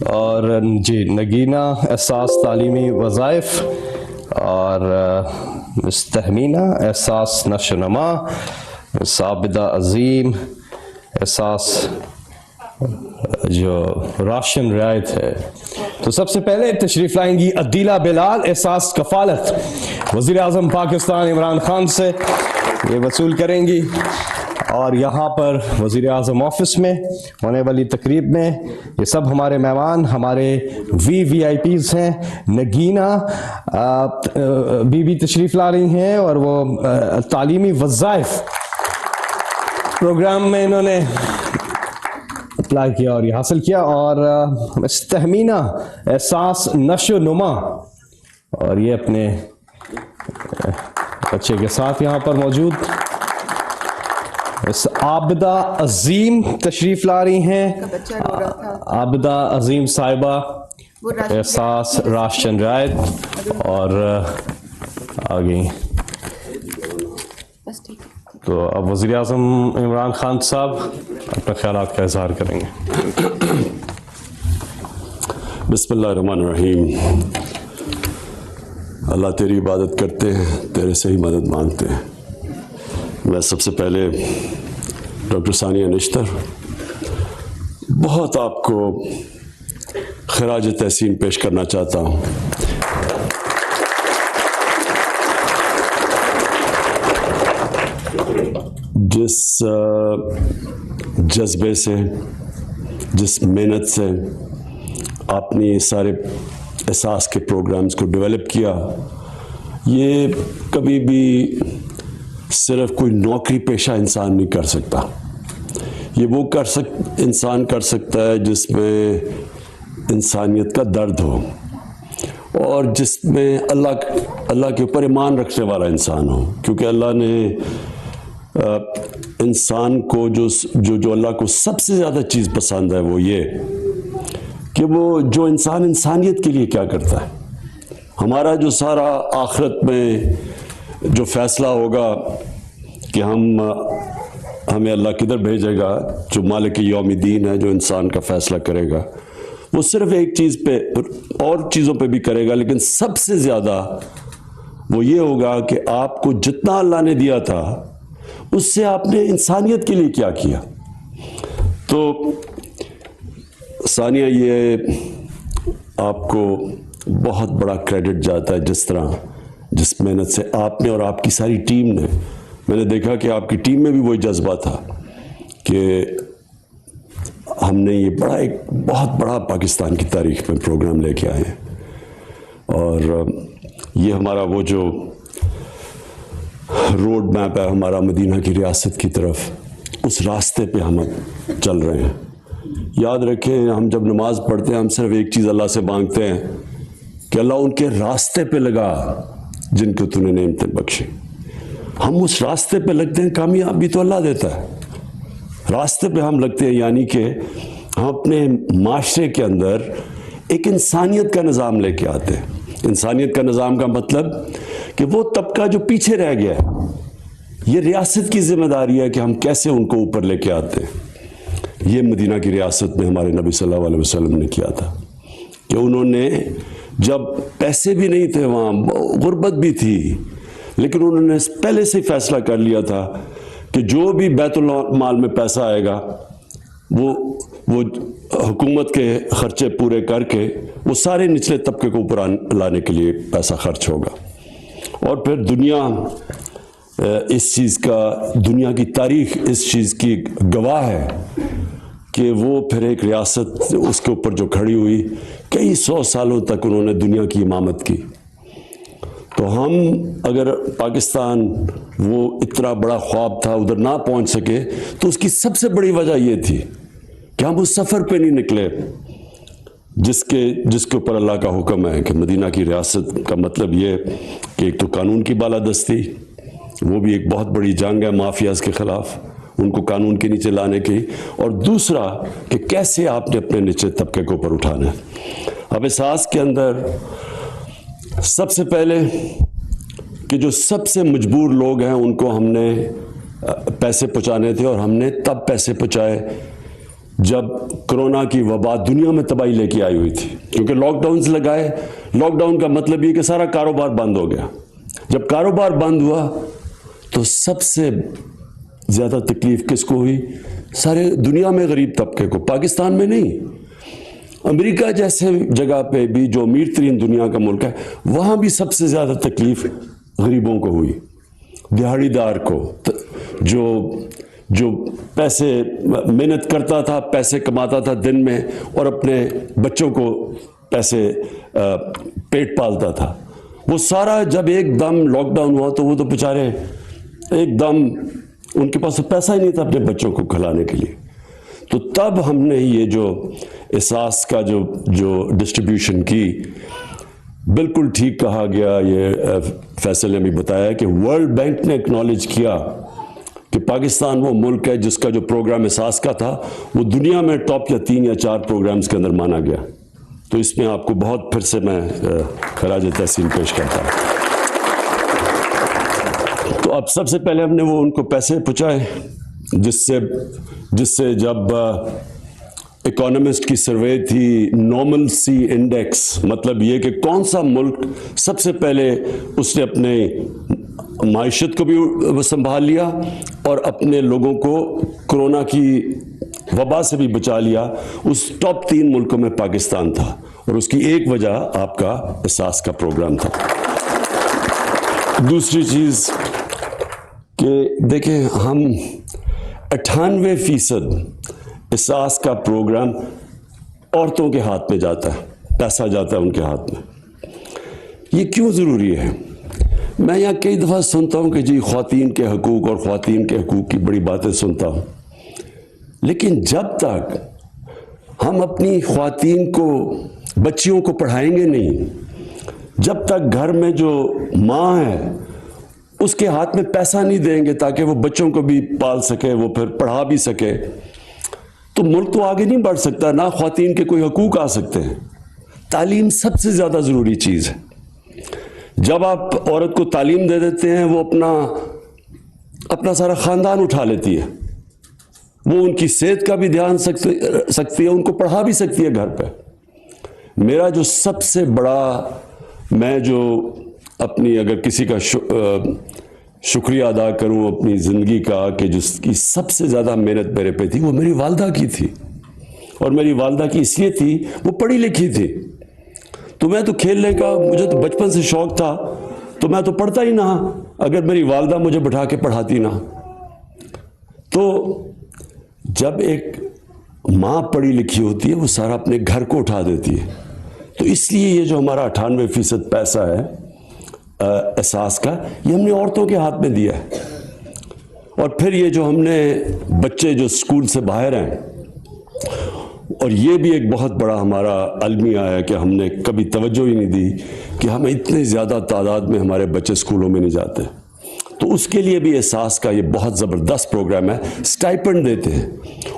اور جی نگینہ احساس تعلیمی وظائف، اور مس تہمینہ احساس نشو و نما، مس عابدہ عظیم احساس جو راشن رعایت ہے۔ تو سب سے پہلے تشریف لائیں گی عدیلہ بلال احساس کفالت، وزیر اعظم پاکستان عمران خان سے یہ وصول کریں گی، اور یہاں پر وزیر اعظم آفس میں ہونے والی تقریب میں یہ سب ہمارے مہمان ہمارے وی آئی پیز ہیں۔ نگینہ بی تشریف لا رہی ہیں، اور وہ تعلیمی وظائف پروگرام میں انہوں نے اپلائی کیا اور یہ حاصل کیا، اور تہمینہ احساس نشو و نما، اور یہ اپنے بچے کے ساتھ یہاں پر موجود۔ عابدہ عظیم تشریف لا رہی ہیں، عابدہ عظیم صاحبہ احساس راشن رعایت، اور آگے تو اب وزیر اعظم عمران خان صاحب اپنے خیالات کا اظہار کریں گے۔ بسم اللہ الرحمن الرحیم۔ اللہ تیری عبادت کرتے ہیں، تیرے سے ہی مدد مانگتے ہیں۔ میں سب سے پہلے ڈاکٹر ثانیہ نشتر بہت آپ کو خراج تحسین پیش کرنا چاہتا ہوں۔ جس جذبے سے، جس محنت سے آپ نے یہ سارے احساس کے پروگرامز کو ڈیولپ کیا، یہ کبھی بھی صرف کوئی نوکری پیشہ انسان نہیں کر سکتا۔ یہ وہ انسان کر سکتا ہے جس میں انسانیت کا درد ہو، اور جس میں اللہ کے اوپر ایمان رکھنے والا انسان ہو، کیونکہ اللہ نے انسان کو جو اللہ کو سب سے زیادہ چیز پسند ہے وہ یہ کہ وہ جو انسان انسانیت کے لیے کیا کرتا ہے۔ ہمارا جو سارا آخرت میں جو فیصلہ ہوگا کہ ہمیں اللہ کدھر بھیجے گا، جو مالک یوم الدین ہے، جو انسان کا فیصلہ کرے گا، وہ صرف ایک چیز پہ اور چیزوں پہ بھی کرے گا، لیکن سب سے زیادہ وہ یہ ہوگا کہ آپ کو جتنا اللہ نے دیا تھا اس سے آپ نے انسانیت کے لیے کیا کیا۔ تو ثانیہ، یہ آپ کو بہت بڑا کریڈٹ جاتا ہے، جس محنت سے آپ نے اور آپ کی ساری ٹیم نے، میں نے دیکھا کہ آپ کی ٹیم میں بھی وہی جذبہ تھا کہ ہم نے یہ ایک بہت بڑا پاکستان کی تاریخ میں پروگرام لے کے آئے ہیں، اور یہ ہمارا وہ جو روڈ میپ ہے ہمارا مدینہ کی ریاست کی طرف، اس راستے پہ ہم چل رہے ہیں۔ یاد رکھیں، ہم جب نماز پڑھتے ہیں ہم صرف ایک چیز اللہ سے مانگتے ہیں کہ اللہ ان کے راستے پہ لگا جن کو تو نے نعمتیں بخشی۔ ہم اس راستے پہ لگتے ہیں، کامیابی تو اللہ دیتا ہے، راستے پہ ہم لگتے ہیں، یعنی کہ ہم اپنے معاشرے کے اندر ایک انسانیت کا نظام لے کے آتے ہیں۔ انسانیت کا نظام کا مطلب کہ وہ طبقہ جو پیچھے رہ گیا ہے، یہ ریاست کی ذمہ داری ہے کہ ہم کیسے ان کو اوپر لے کے آتے ہیں۔ یہ مدینہ کی ریاست میں ہمارے نبی صلی اللہ علیہ وسلم نے کیا تھا کہ انہوں نے جب پیسے بھی نہیں تھے، وہاں غربت بھی تھی، لیکن انہوں نے پہلے سے فیصلہ کر لیا تھا کہ جو بھی بیت المال میں پیسہ آئے گا وہ حکومت کے خرچے پورے کر کے وہ سارے نچلے طبقے کو اوپر لانے کے لیے پیسہ خرچ ہوگا۔ اور پھر دنیا دنیا کی تاریخ اس چیز کی گواہ ہے کہ وہ پھر ایک ریاست اس کے اوپر جو کھڑی ہوئی، کئی 100 سالوں تک انہوں نے دنیا کی امامت کی۔ تو ہم اگر پاکستان وہ اتنا بڑا خواب تھا ادھر نہ پہنچ سکے، تو اس کی سب سے بڑی وجہ یہ تھی کہ ہم اس سفر پہ نہیں نکلے جس کے اوپر اللہ کا حکم ہے کہ مدینہ کی ریاست کا مطلب یہ کہ ایک تو قانون کی بالادستی، وہ بھی ایک بہت بڑی جنگ ہے مافیاز کے خلاف، ان کو قانون کے نیچے لانے کی، اور دوسرا کہ کیسے آپ نے اپنے نچلے طبقے کو اوپر اٹھانا ہے۔ اب احساس کے اندر سب سے پہلے کہ جو سب سے مجبور لوگ ہیں ان کو ہم نے پیسے پہنچانے تھے، اور ہم نے تب پیسے پہنچائے جب کرونا کی وبا دنیا میں تباہی لے کے آئی ہوئی تھی, کیونکہ لاک ڈاؤنز لگائے. لاک ڈاؤن کا مطلب یہ کہ سارا کاروبار بند ہو گیا. جب کاروبار بند ہوا تو سب سے زیادہ تکلیف کس کو ہوئی؟ سارے دنیا میں غریب طبقے کو, پاکستان میں نہیں. امریکہ جیسے جگہ پہ بھی جو امیر ترین دنیا کا ملک ہے, وہاں بھی سب سے زیادہ تکلیف غریبوں کو ہوئی, دیہڑی دار کو, جو پیسے محنت کرتا تھا, پیسے کماتا تھا دن میں, اور اپنے بچوں کو پیسے پیٹ پالتا تھا. وہ سارا جب ایک دم لاک ڈاؤن ہوا تو وہ تو بیچارے ایک دم ان کے پاس پیسہ ہی نہیں تھا اپنے بچوں کو کھلانے کے لیے. تو تب ہم نے یہ جو احساس کا جو ڈسٹریبیوشن کی, بالکل ٹھیک کہا گیا, یہ فیصل نے بھی بتایا کہ ورلڈ بینک نے ایکنالج کیا کہ پاکستان وہ ملک ہے جس کا جو پروگرام احساس کا تھا وہ دنیا میں ٹاپ یا 3 یا 4 پروگرامز کے اندر مانا گیا. تو اس میں آپ کو بہت پھر سے میں خراج تحسین پیش کرتا ہوں. تو اب سب سے پہلے ہم نے وہ ان کو پیسے پہنچائے, جس سے جب اکانومسٹ کی سروے تھی نارمل سی انڈیکس, مطلب یہ کہ کون سا ملک سب سے پہلے اس نے اپنے معیشت کو بھی سنبھال لیا اور اپنے لوگوں کو کرونا کی وبا سے بھی بچا لیا, اس ٹاپ 3 ملکوں میں پاکستان تھا. اور اس کی ایک وجہ آپ کا احساس کا پروگرام تھا. دوسری چیز کہ دیکھیں, ہم 98% احساس کا پروگرام عورتوں کے ہاتھ میں جاتا ہے, پیسہ جاتا ہے ان کے ہاتھ میں. یہ کیوں ضروری ہے؟ میں یہاں کئی دفعہ سنتا ہوں کہ جی خواتین کے حقوق اور خواتین کے حقوق کی بڑی باتیں سنتا ہوں, لیکن جب تک ہم اپنی خواتین کو, بچیوں کو پڑھائیں گے نہیں, جب تک گھر میں جو ماں ہے اس کے ہاتھ میں پیسہ نہیں دیں گے تاکہ وہ بچوں کو بھی پال سکے, وہ پھر پڑھا بھی سکے, تو ملک تو آگے نہیں بڑھ سکتا, نہ خواتین کے کوئی حقوق آ سکتے ہیں. تعلیم سب سے زیادہ ضروری چیز ہے. جب آپ عورت کو تعلیم دے دیتے ہیں, وہ اپنا سارا خاندان اٹھا لیتی ہے, وہ ان کی صحت کا بھی دھیان سکتی ہے, ان کو پڑھا بھی سکتی ہے گھر پہ. میرا جو سب سے بڑا, میں جو اپنی اگر کسی کا شکریہ ادا کروں اپنی زندگی کا, کہ جس کی سب سے زیادہ محنت میرے پہ تھی, وہ میری والدہ کی تھی. اور میری والدہ کی اس لیے تھی, وہ پڑھی لکھی تھی. تو میں تو کھیلنے کا, مجھے تو بچپن سے شوق تھا, تو میں تو پڑھتا ہی نہ اگر میری والدہ مجھے بٹھا کے پڑھاتی نہ. تو جب ایک ماں پڑھی لکھی ہوتی ہے, وہ سارا اپنے گھر کو اٹھا دیتی ہے. تو اس لیے یہ جو ہمارا 98% پیسہ ہے احساس کا, یہ ہم نے عورتوں کے ہاتھ میں دیا ہے. اور پھر یہ جو ہم نے بچے جو اسکول سے باہر ہیں, اور یہ بھی ایک بہت بڑا ہمارا المیہ ہے کہ ہم نے کبھی توجہ ہی نہیں دی کہ ہمیں اتنے زیادہ تعداد میں ہمارے بچے اسکولوں میں نہیں جاتے. تو اس کے لیے بھی احساس کا یہ بہت زبردست پروگرام ہے. سٹائپنڈ دیتے ہیں,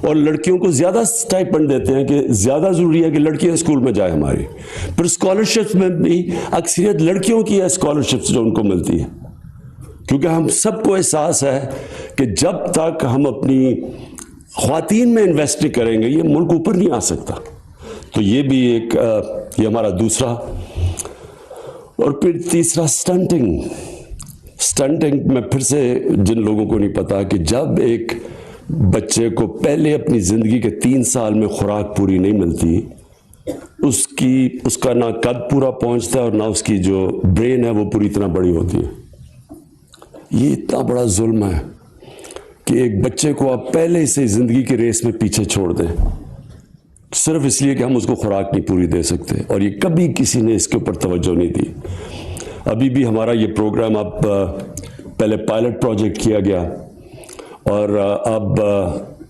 اور لڑکیوں کو زیادہ سٹائپنڈ دیتے ہیں کہ زیادہ ضروری ہے کہ لڑکیاں اسکول میں جائیں ہماری. پھر اسکالرشپس میں بھی اکثریت لڑکیوں کی ہے, اسکالرشپس جو ان کو ملتی ہے, کیونکہ ہم سب کو احساس ہے کہ جب تک ہم اپنی خواتین میں انویسٹ نہیں کریں گے, یہ ملک اوپر نہیں آ سکتا. تو یہ بھی ایک یہ ہمارا دوسرا. اور پھر تیسرا سٹنٹنگ میں پھر سے جن لوگوں کو نہیں پتا کہ جب ایک بچے کو پہلے اپنی زندگی کے 3 سال میں خوراک پوری نہیں ملتی, اس کا نہ قد پورا پہنچتا ہے اور نہ اس کی جو برین ہے وہ پوری اتنا بڑی ہوتی ہے. یہ اتنا بڑا ظلم ہے کہ ایک بچے کو آپ پہلے سے زندگی کی ریس میں پیچھے چھوڑ دیں, صرف اس لیے کہ ہم اس کو خوراک نہیں پوری دے سکتے. اور یہ کبھی کسی نے اس کے اوپر توجہ نہیں دی. ابھی بھی ہمارا یہ پروگرام اب پہلے پائلٹ پروجیکٹ کیا گیا, اور اب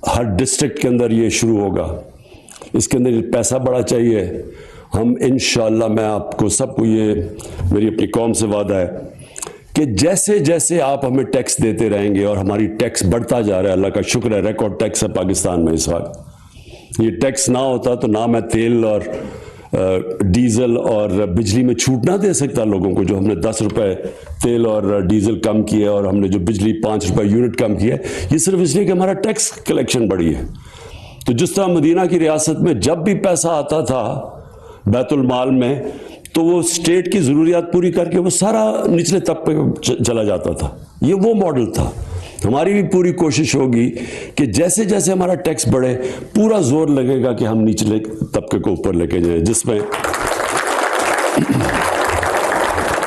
ہر ڈسٹرکٹ کے اندر یہ شروع ہوگا. اس کے اندر پیسہ بڑا چاہیے. ہم انشاءاللہ, میں آپ کو سب کو, یہ میری اپنی قوم سے وعدہ ہے کہ جیسے جیسے آپ ہمیں ٹیکس دیتے رہیں گے, اور ہماری ٹیکس بڑھتا جا رہا ہے, اللہ کا شکر ہے ریکارڈ ٹیکس ہے پاکستان میں اس وقت. یہ ٹیکس نہ ہوتا تو نہ میں تیل اور ڈیزل اور بجلی میں چھوٹ نہ دے سکتا لوگوں کو. جو ہم نے 10 روپے تیل اور ڈیزل کم کیا, اور ہم نے جو بجلی 5 روپے یونٹ کم کیا, یہ صرف اس لیے کہ ہمارا ٹیکس کلیکشن بڑھی ہے. تو جس طرح مدینہ کی ریاست میں جب بھی پیسہ آتا تھا بیت المال میں تو وہ اسٹیٹ کی ضروریات پوری کر کے وہ سارا نچلے طبقے کو چلا جاتا تھا. یہ وہ ماڈل تھا. ہماری بھی پوری کوشش ہوگی کہ جیسے جیسے ہمارا ٹیکس بڑھے پورا زور لگے گا کہ ہم نچلے طبقے کو اوپر لے کے جائیں,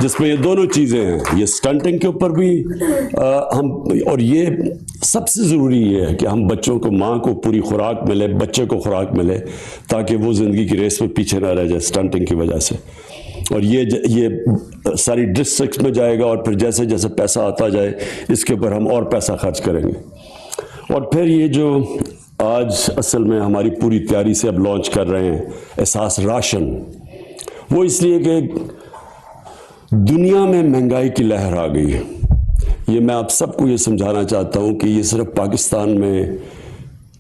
جس میں یہ دونوں چیزیں ہیں. یہ سٹنٹنگ کے اوپر بھی ہم, اور یہ سب سے ضروری یہ ہے کہ ہم بچوں کو, ماں کو پوری خوراک ملے, بچے کو خوراک ملے, تاکہ وہ زندگی کی ریس میں پیچھے نہ رہ جائے سٹنٹنگ کی وجہ سے. اور یہ ساری ڈسٹرکٹس میں جائے گا, اور پھر جیسے جیسے پیسہ آتا جائے اس کے اوپر ہم اور پیسہ خرچ کریں گے. اور پھر یہ جو آج اصل میں ہماری پوری تیاری سے اب لانچ کر رہے ہیں احساس راشن, وہ اس لیے کہ دنیا میں مہنگائی کی لہر آ گئی ہے. یہ میں آپ سب کو یہ سمجھانا چاہتا ہوں کہ یہ صرف پاکستان میں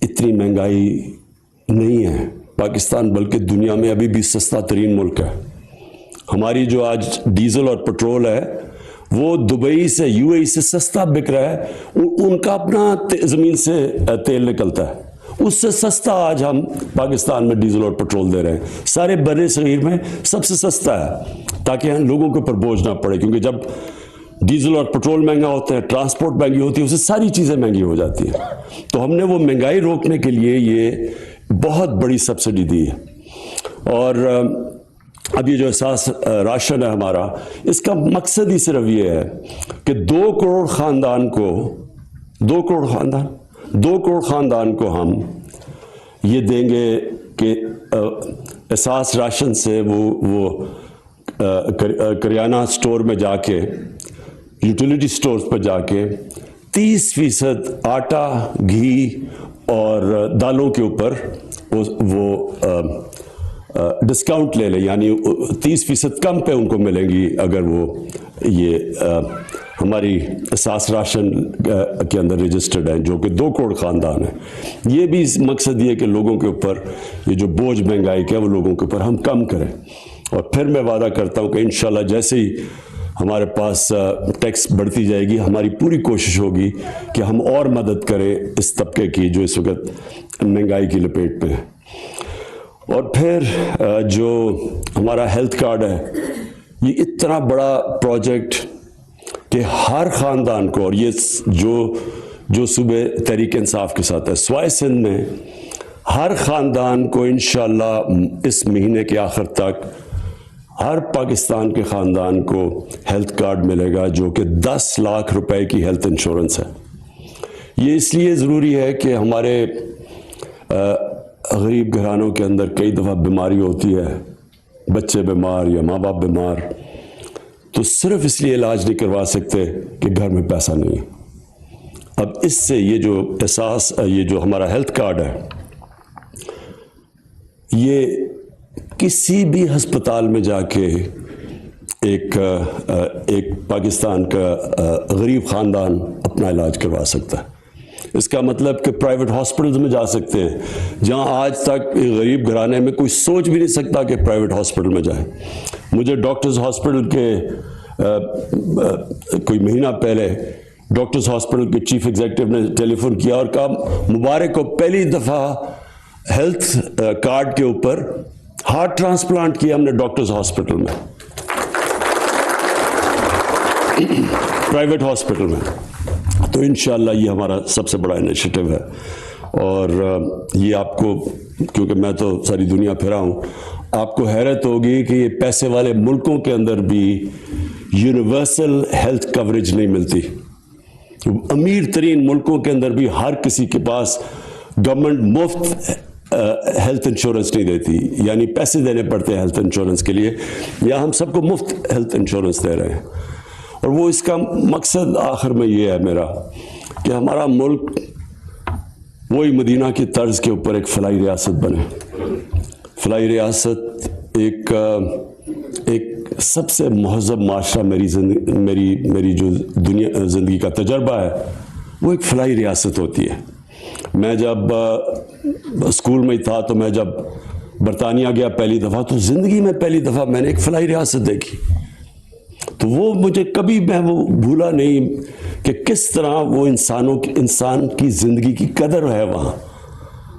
اتنی مہنگائی نہیں ہے. پاکستان بلکہ دنیا میں ابھی بھی سستا ترین ملک ہے. ہماری جو آج ڈیزل اور پٹرول ہے وہ دبئی سے, یو اے ای سے سستا بک رہا ہے. ان کا اپنا زمین سے تیل نکلتا ہے, اس سے سستا آج ہم پاکستان میں ڈیزل اور پٹرول دے رہے ہیں. سارے بر صغیر میں سب سے سستا ہے, تاکہ ہم لوگوں کے اوپر بوجھ نہ پڑے. کیونکہ جب ڈیزل اور پٹرول مہنگا ہوتا ہے, ٹرانسپورٹ مہنگی ہوتی ہے, اس سے ساری چیزیں مہنگی ہو جاتی ہیں. تو ہم نے وہ مہنگائی روکنے کے لیے یہ بہت بڑی سبسڈی دی ہے. اور اب یہ جو احساس راشن ہے ہمارا, اس کا مقصد ہی صرف یہ ہے کہ 2 کروڑ خاندان کو, 2 کروڑ خاندان کو ہم یہ دیں گے کہ احساس راشن سے وہ کریانہ سٹور میں جا کے, یوٹیلیٹی سٹورز پہ جا کے 30% آٹا, گھی اور دالوں کے اوپر وہ ڈسکاؤنٹ لے لیں. یعنی 30% کم پہ ان کو ملیں گی اگر وہ یہ ہماری احساس راشن کے اندر رجسٹرڈ ہیں, جو کہ 2 کروڑ خاندان ہیں. یہ بھی مقصد یہ کہ لوگوں کے اوپر یہ جو بوجھ مہنگائی کا ہے وہ لوگوں کے اوپر ہم کم کریں. اور پھر میں وعدہ کرتا ہوں کہ انشاءاللہ جیسے ہی ہمارے پاس ٹیکس بڑھتی جائے گی, ہماری پوری کوشش ہوگی کہ ہم اور مدد کریں اس طبقے کی جو اس وقت مہنگائی کی لپیٹ پہ ہے. اور پھر جو ہمارا ہیلتھ کارڈ ہے, یہ اتنا بڑا پروجیکٹ کہ ہر خاندان کو, اور یہ جو صوبے تحریک انصاف کے ساتھ ہے, سوائے سندھ میں ہر خاندان کو انشاءاللہ اس مہینے کے آخر تک ہر پاکستان کے خاندان کو ہیلتھ کارڈ ملے گا, جو کہ 10 لاکھ روپے کی ہیلتھ انشورنس ہے. یہ اس لیے ضروری ہے کہ ہمارے غریب گھرانوں کے اندر کئی دفعہ بیماری ہوتی ہے, بچے بیمار یا ماں باپ بیمار, تو صرف اس لیے علاج نہیں کروا سکتے کہ گھر میں پیسہ نہیں ہے. اب اس سے یہ جو احساس, یہ جو ہمارا ہیلتھ کارڈ ہے, یہ کسی بھی ہسپتال میں جا کے ایک پاکستان کا غریب خاندان اپنا علاج کروا سکتا ہے. اس کا مطلب کہ پرائیویٹ ہاسپٹلز میں جا سکتے ہیں, جہاں آج تک غریب گھرانے میں کوئی سوچ بھی نہیں سکتا کہ پرائیویٹ ہاسپٹل میں جائیں. مجھے ڈاکٹرز ہاسپٹل کے کوئی مہینہ پہلے ڈاکٹرز ہاسپٹل کے چیف ایگزیکٹو نے ٹیلی فون کیا اور کہا مبارک کو پہلی دفعہ ہیلتھ کارڈ کے اوپر ہارٹ ٹرانسپلانٹ کیا ہم نے ڈاکٹرز ہاسپٹل میں, پرائیویٹ ہاسپٹل میں. تو انشاءاللہ یہ ہمارا سب سے بڑا انیشیٹو ہے. اور یہ آپ کو, کیونکہ میں تو ساری دنیا پھرا ہوں, آپ کو حیرت ہوگی کہ یہ پیسے والے ملکوں کے اندر بھی یونیورسل ہیلتھ کوریج نہیں ملتی. امیر ترین ملکوں کے اندر بھی ہر کسی کے پاس گورنمنٹ مفت ہیلتھ انشورنس نہیں دیتی, یعنی پیسے دینے پڑتے ہیں ہیلتھ انشورنس کے لیے. یا ہم سب کو مفت ہیلتھ انشورنس دے رہے ہیں. اور وہ اس کا مقصد آخر میں یہ ہے میرا کہ ہمارا ملک وہی مدینہ کی طرز کے اوپر ایک فلاحی ریاست بنے. فلاحی ریاست ایک سب سے مہذب معاشرہ, میری جو دنیا زندگی کا تجربہ ہے وہ ایک فلاحی ریاست ہوتی ہے. میں جب اسکول میں تھا تو میں جب برطانیہ گیا پہلی دفعہ, تو زندگی میں پہلی دفعہ میں نے ایک فلاحی ریاست دیکھی. تو وہ مجھے کبھی میں وہ بھولا نہیں کہ کس طرح وہ انسان کی زندگی کی قدر ہے وہاں.